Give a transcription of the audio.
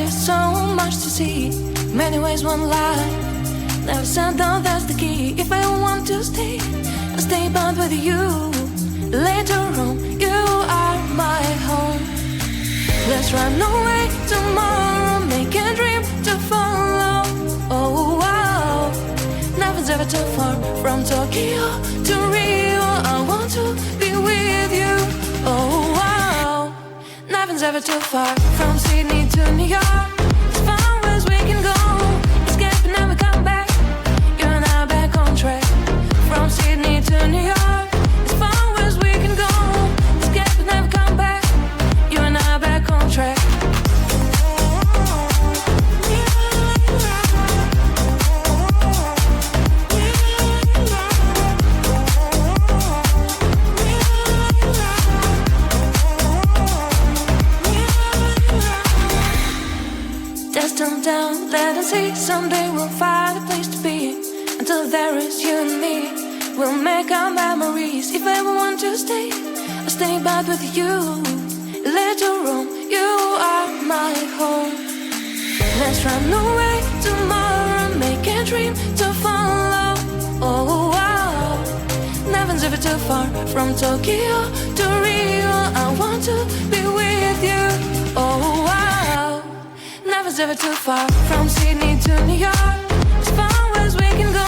there's so much to see. Many ways, one life. Never said down, that's the key. If I want to stay, I'll stay bound with you. Later on, you are my home. Let's run away tomorrow, make a dream to follow. Oh wow, nothing's ever too far from Tokyo to Rio. I want to be with you. Oh wow, nothing's ever too far from Sydney to New York. As far as we can go, escape and never come back. You and I back on track. From Sydney to New York, as far as we can go, escape and never come back. You and I back on track. Destined down, let us see. Someday we'll find a place to be. Until there is you and me, we'll make our memories. If I ever want to stay, I'll stay back with you. Later on, you are my home. Let's run away tomorrow, make a dream to follow. Oh wow, nothing's ever too far from Tokyo to Rio. I want to be with you. Oh wow, nothing's ever too far from Sydney to New York. As far as we can go,